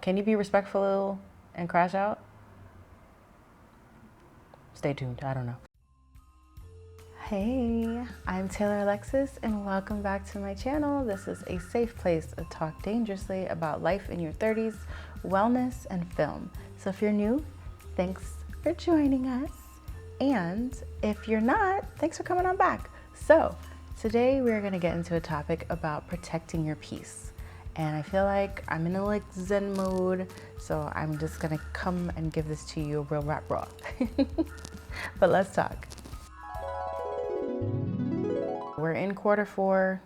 Can you be respectful and crash out? Stay tuned. I don't know. Hey, I'm Taylor-Alexis and welcome back to my channel. This is a safe place to talk dangerously about life in your 30s, wellness, and film. So if you're new, thanks for joining us. And if you're not, thanks for coming on back. So today we're gonna get into a topic about protecting your peace. And I feel like I'm in a Zen mode, so I'm just gonna come and give this to you real rap raw. But let's talk. We're in quarter 4.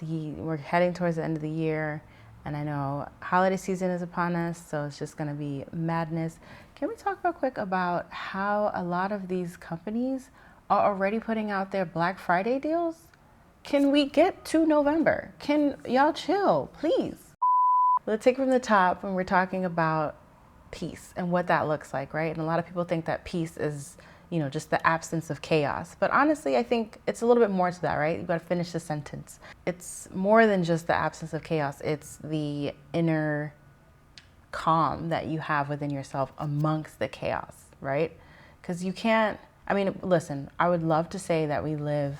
We're heading towards the end of the year, and I know holiday season is upon us, so it's just gonna be madness. Can we talk real quick about how a lot of these companies are already putting out their Black Friday deals? Can we get to November? Can y'all chill, please? Let's take it from the top when we're talking about peace and what that looks like, right? And a lot of people think that peace is, just the absence of chaos. But honestly, I think it's a little bit more to that, right? You gotta finish the sentence. It's more than just the absence of chaos. It's the inner calm that you have within yourself amongst the chaos, right? Because listen, I would love to say that we live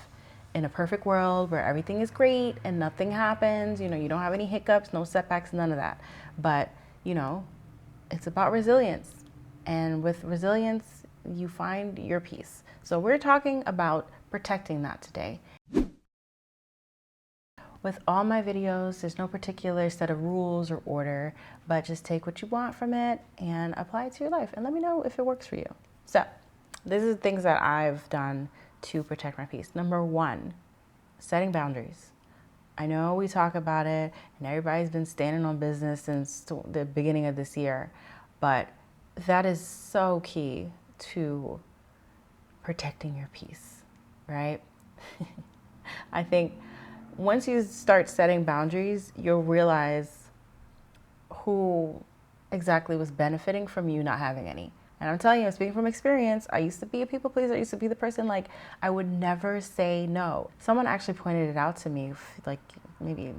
in a perfect world where everything is great and nothing happens, you don't have any hiccups, no setbacks, none of that. But, it's about resilience. And with resilience, you find your peace. So we're talking about protecting that today. With all my videos, there's no particular set of rules or order, but just take what you want from it and apply it to your life and let me know if it works for you. So these are the things that I've done to protect my peace. Number 1, setting boundaries. I know we talk about it and everybody's been standing on business since the beginning of this year, but that is so key to protecting your peace, right? I think once you start setting boundaries, you'll realize who exactly was benefiting from you not having any. And I'm telling you, speaking from experience, I used to be a people pleaser. I used to be the person I would never say no. Someone actually pointed it out to me maybe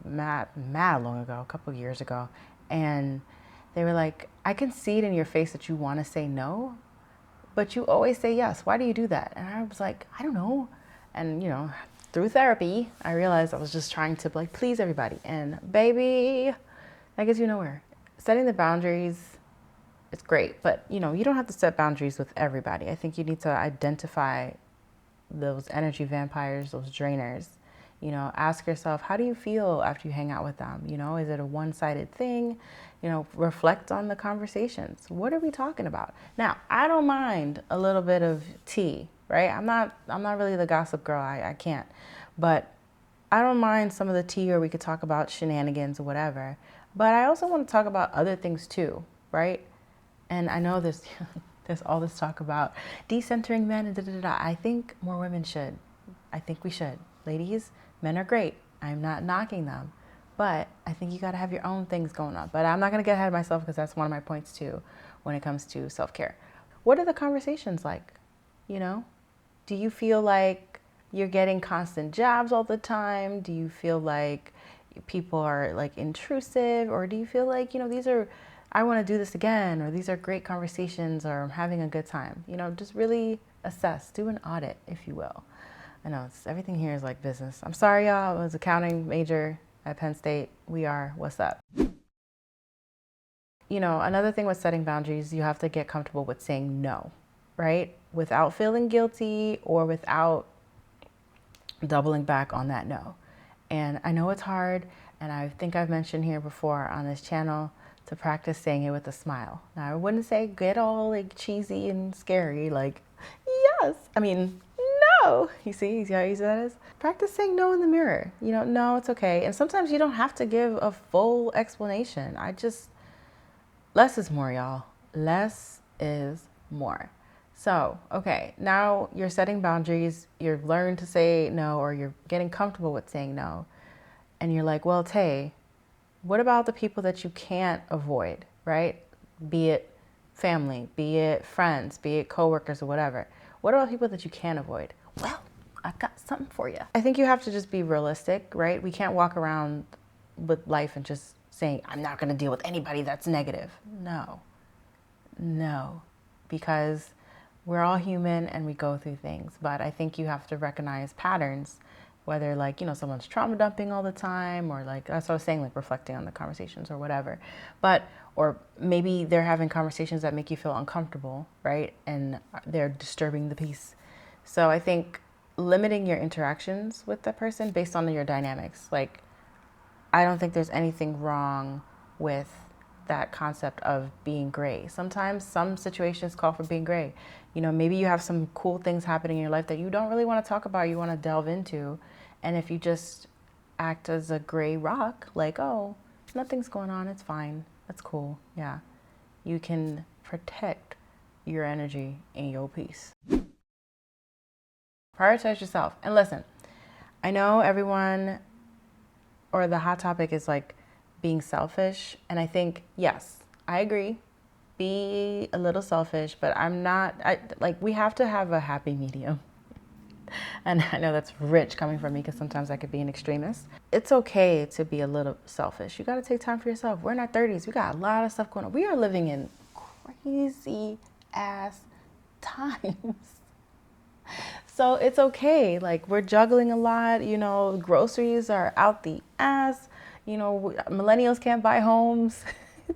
mad long ago, a couple of years ago. And they were like, I can see it in your face that you want to say no, but you always say yes. Why do you do that? And I was like, I don't know. And through therapy, I realized I was just trying to please everybody. And baby, that gets you nowhere. Setting the boundaries, it's great, but you don't have to set boundaries with everybody. I think you need to identify those energy vampires, those drainers. Ask yourself, how do you feel after you hang out with them? Is it a one-sided thing? Reflect on the conversations. What are we talking about? Now, I don't mind a little bit of tea, right? I'm not really the gossip girl. I can't. But I don't mind some of the tea, or we could talk about shenanigans or whatever. But I also want to talk about other things too, right? And I know there's all this talk about decentering men and da-da-da. I think more women should. I think we should. Ladies, men are great. I'm not knocking them. But I think you got to have your own things going on. But I'm not going to get ahead of myself because that's one of my points too when it comes to self-care. What are the conversations like? Do you feel like you're getting constant jabs all the time? Do you feel like people are intrusive? Or do you feel like, I want to do this again, or these are great conversations, or I'm having a good time? Just really assess, do an audit, if you will. I know everything here is like business. I'm sorry, y'all. I was accounting major at Penn State. We are. What's up? Another thing with setting boundaries, you have to get comfortable with saying no, right? Without feeling guilty or without doubling back on that no. And I know it's hard, and I think I've mentioned here before on this channel to practice saying it with a smile. Now, I wouldn't say get all cheesy and scary, yes. No. You see how easy that is? Practice saying no in the mirror. No, it's okay. And sometimes you don't have to give a full explanation. Less is more, y'all. Less is more. So, okay, now you're setting boundaries. You've learned to say no, or you're getting comfortable with saying no. And you're like, well, Tay, what about the people that you can't avoid, right? Be it family, be it friends, be it coworkers or whatever. What about people that you can't avoid? Well, I've got something for you. I think you have to just be realistic, right? We can't walk around with life and just saying, I'm not going to deal with anybody that's negative. No, because we're all human and we go through things. But I think you have to recognize patterns, whether like, someone's trauma dumping all the time, or like, that's what I was saying, like reflecting on the conversations or whatever. Or maybe they're having conversations that make you feel uncomfortable, right? And they're disturbing the peace. So I think limiting your interactions with that person based on your dynamics. Like, I don't think there's anything wrong with that concept of being gray. Sometimes some situations call for being gray. Maybe you have some cool things happening in your life that you don't really want to talk about, you want to delve into. And if you just act as a gray rock, like, oh, nothing's going on, it's fine, that's cool. Yeah. You can protect your energy and your peace. Prioritize yourself. And listen, I know everyone, or the hot topic is like being selfish. And I think, yes, I agree. Be a little selfish, but we have to have a happy medium. And I know that's rich coming from me because sometimes I could be an extremist. It's okay to be a little selfish. You got to take time for yourself. We're in our 30s. We got a lot of stuff going on. We are living in crazy ass times. So it's okay. Like, we're juggling a lot, groceries are out the ass, millennials can't buy homes,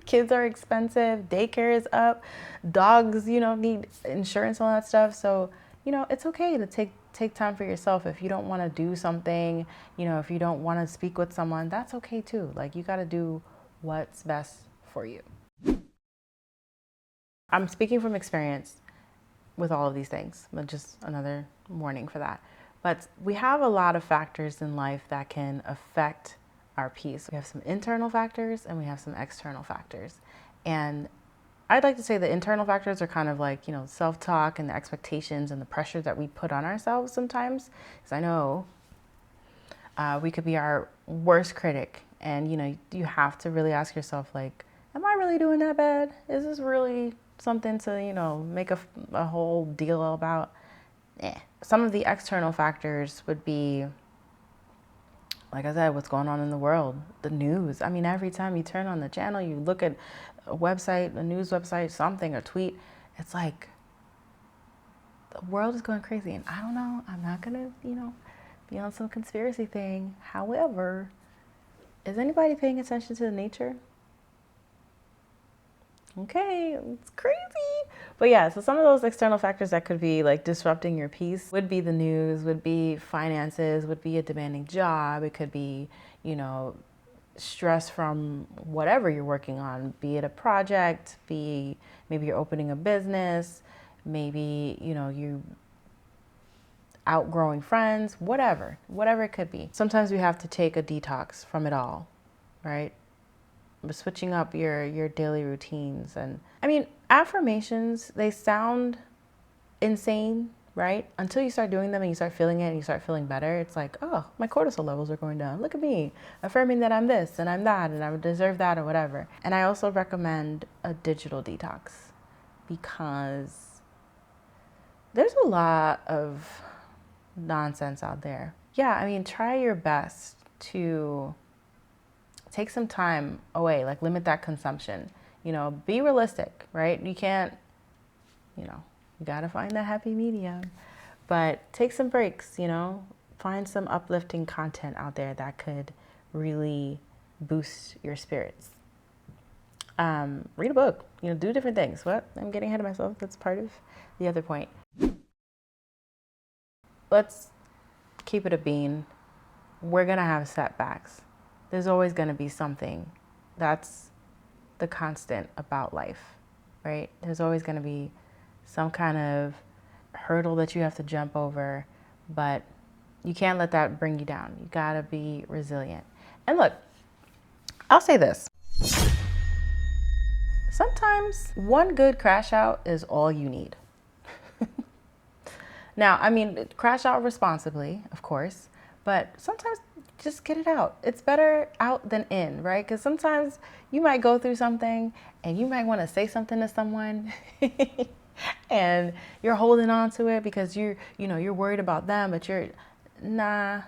kids are expensive, daycare is up, dogs, need insurance and all that stuff. So, it's okay to take time for yourself. If you don't want to do something, if you don't want to speak with someone, that's okay too. Like, you got to do what's best for you. I'm speaking from experience with all of these things, but just another warning for that. But we have a lot of factors in life that can affect our peace. We have some internal factors and we have some external factors. And I'd like to say the internal factors are kind of like, self-talk and the expectations and the pressure that we put on ourselves sometimes. Because I know we could be our worst critic. And, you have to really ask yourself, like, am I really doing that bad? Is this really something to, make a whole deal about? Some of the external factors would be, like I said, what's going on in the world, the news. I mean, every time you turn on the channel, you look at a website, a news website, something, a tweet, it's like the world is going crazy. And I don't know, I'm not going to, be on some conspiracy thing. However, is anybody paying attention to nature? Okay, it's crazy. But yeah, so some of those external factors that could be like disrupting your peace would be the news, would be finances, would be a demanding job. It could be, stress from whatever you're working on, be it a project, maybe you're opening a business, maybe, you outgrowing friends, whatever it could be. Sometimes we have to take a detox from it all, right? Switching up your daily routines. And I mean, affirmations, they sound insane, right? Until you start doing them and you start feeling it and you start feeling better. It's like, oh, my cortisol levels are going down. Look at me affirming that I'm this and I'm that and I deserve that or whatever. And I also recommend a digital detox because there's a lot of nonsense out there. Yeah, I mean, try your best to take some time away, like limit that consumption, be realistic, right? You can't, you gotta find that happy medium, but take some breaks, find some uplifting content out there that could really boost your spirits. Read a book, do different things. What? I'm getting ahead of myself. That's part of the other point. Let's keep it a bean. We're gonna have setbacks. There's always going to be something. That's the constant about life, right? There's always going to be some kind of hurdle that you have to jump over, but you can't let that bring you down. You got to be resilient. And look, I'll say this. Sometimes one good crash out is all you need. Now, I mean, crash out responsibly, of course, but sometimes just get it out. It's better out than in, right? Because sometimes you might go through something and you might want to say something to someone and you're holding on to it because you're worried about them, but you're nah.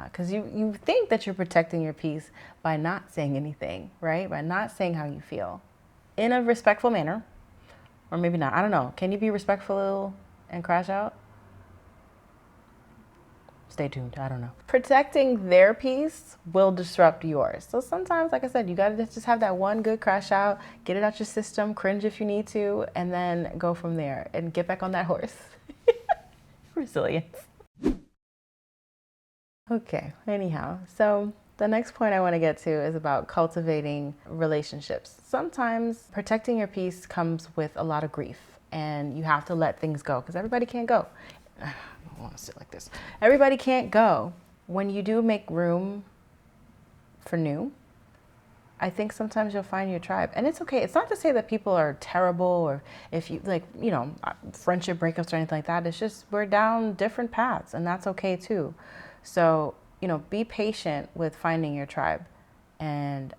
Because you think that you're protecting your peace by not saying anything, right? By not saying how you feel in a respectful manner, or maybe not. I don't know. Can you be respectful and crash out? Stay tuned. I don't know. Protecting their peace will disrupt yours. So sometimes, like I said, you got to just have that one good crash out, get it out your system, cringe if you need to, and then go from there and get back on that horse. Resilience. Okay, anyhow, so the next point I want to get to is about cultivating relationships. Sometimes protecting your peace comes with a lot of grief, and you have to let things go because everybody can't go. I don't want to sit like this. Everybody can't go. When you do make room for new, I think sometimes you'll find your tribe. And it's okay. It's not to say that people are terrible or if you like, friendship breakups or anything like that. It's just we're down different paths and that's okay too. So, be patient with finding your tribe. And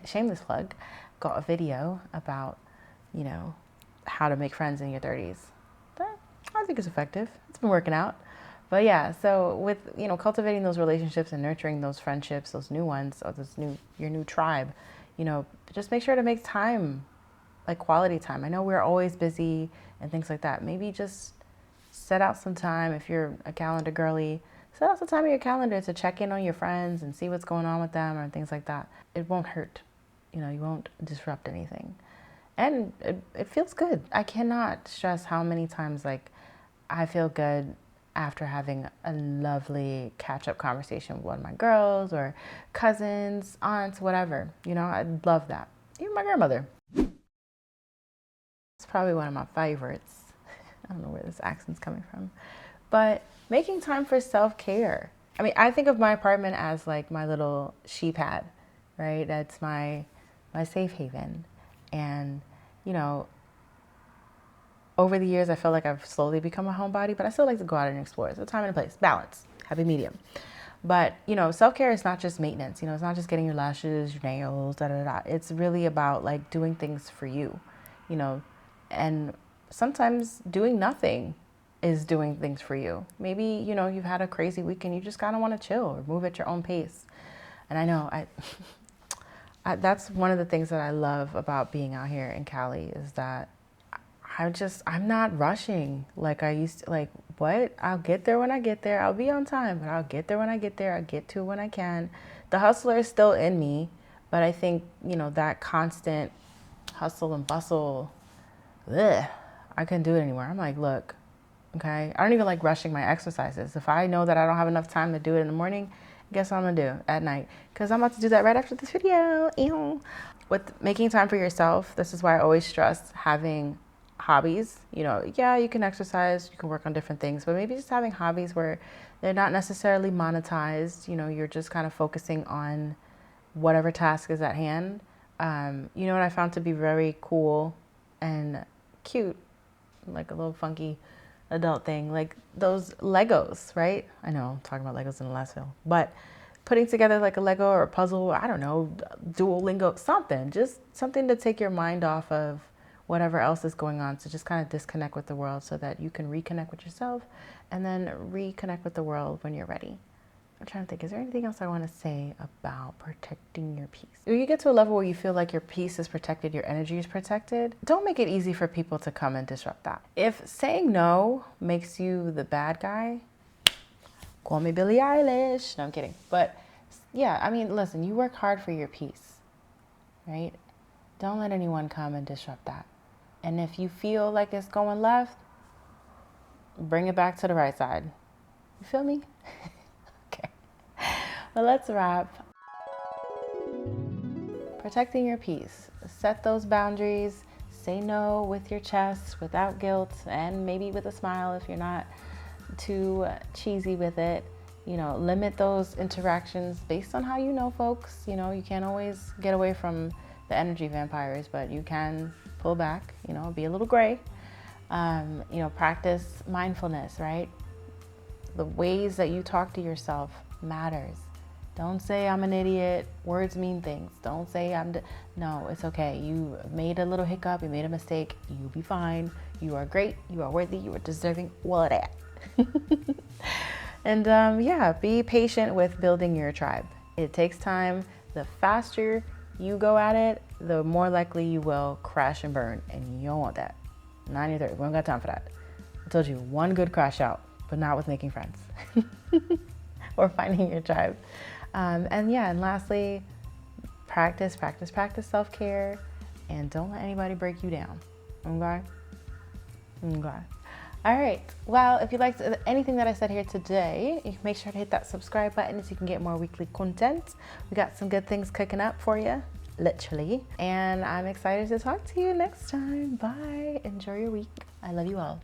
shameless plug, got a video about, how to make friends in your 30s. I think it's effective. It's been working out. But yeah, so with, cultivating those relationships and nurturing those friendships, those new ones, or your new tribe, just make sure to make time, like quality time. I know we're always busy and things like that. Maybe just set out some time. If you're a calendar girly, set out some time in your calendar to check in on your friends and see what's going on with them or things like that. It won't hurt. You won't disrupt anything. And it feels good. I cannot stress how many times, I feel good after having a lovely catch-up conversation with one of my girls or cousins, aunts, whatever. I love that. Even my grandmother. It's probably one of my favorites. I don't know where this accent's coming from. But making time for self-care. I mean, I think of my apartment as like my little she pad, right? That's my safe haven. And, over the years, I feel like I've slowly become a homebody, but I still like to go out and explore. It's a time and a place, balance, happy medium. But, self-care is not just maintenance. It's not just getting your lashes, your nails, It's really about doing things for you, and sometimes doing nothing is doing things for you. Maybe, you've had a crazy week and you just kind of want to chill or move at your own pace. And I know that's one of the things that I love about being out here in Cali is that I'm not rushing like I used to. What? I'll get there when I get there. I'll be on time, but I'll get there when I get there. I'll get to it when I can. The hustler is still in me, but I think, that constant hustle and bustle, I couldn't do it anymore. I'm like, look, okay, I don't even like rushing my exercises. If I know that I don't have enough time to do it in the morning, guess what I'm gonna do at night? Because I'm about to do that right after this video. Ew. With making time for yourself, this is why I always stress having hobbies. Yeah, you can exercise, you can work on different things, but maybe just having hobbies where they're not necessarily monetized. You're just kind of focusing on whatever task is at hand. What I found to be very cool and cute, like a little funky adult thing, like those Legos, right? I know I'm talking about Legos in the last film, but putting together like a Lego or a puzzle, I don't know, Duolingo, something, just something to take your mind off of whatever else is going on. So just kind of disconnect with the world so that you can reconnect with yourself and then reconnect with the world when you're ready. I'm trying to think, is there anything else I want to say about protecting your peace? When you get to a level where you feel like your peace is protected, your energy is protected, don't make it easy for people to come and disrupt that. If saying no makes you the bad guy, call me Billie Eilish. No, I'm kidding. But yeah, I mean, listen, you work hard for your peace, right? Don't let anyone come and disrupt that. And if you feel like it's going left, bring it back to the right side. You feel me? Okay. Well, let's wrap. Protecting your peace. Set those boundaries. Say no with your chest, without guilt, and maybe with a smile if you're not too cheesy with it. Limit those interactions based on how you know folks. You can't always get away from the energy vampires, but you can pull back, be a little gray. Practice mindfulness, right? The ways that you talk to yourself matters. Don't say I'm an idiot. Words mean things. Don't say no, it's okay. You made a little hiccup. You made a mistake. You'll be fine. You are great. You are worthy. You are deserving. All of that. And yeah, be patient with building your tribe. It takes time. The faster you go at it, the more likely you will crash and burn. And you don't want that. 90-30, we don't got time for that. I told you, one good crash out, but not with making friends or finding your tribe. And yeah, and lastly, practice self-care, and don't let anybody break you down. Okay? Okay. All right. Well, if you liked anything that I said here today, you can make sure to hit that subscribe button so you can get more weekly content. We got some good things cooking up for you, literally. And I'm excited to talk to you next time. Bye. Enjoy your week. I love you all.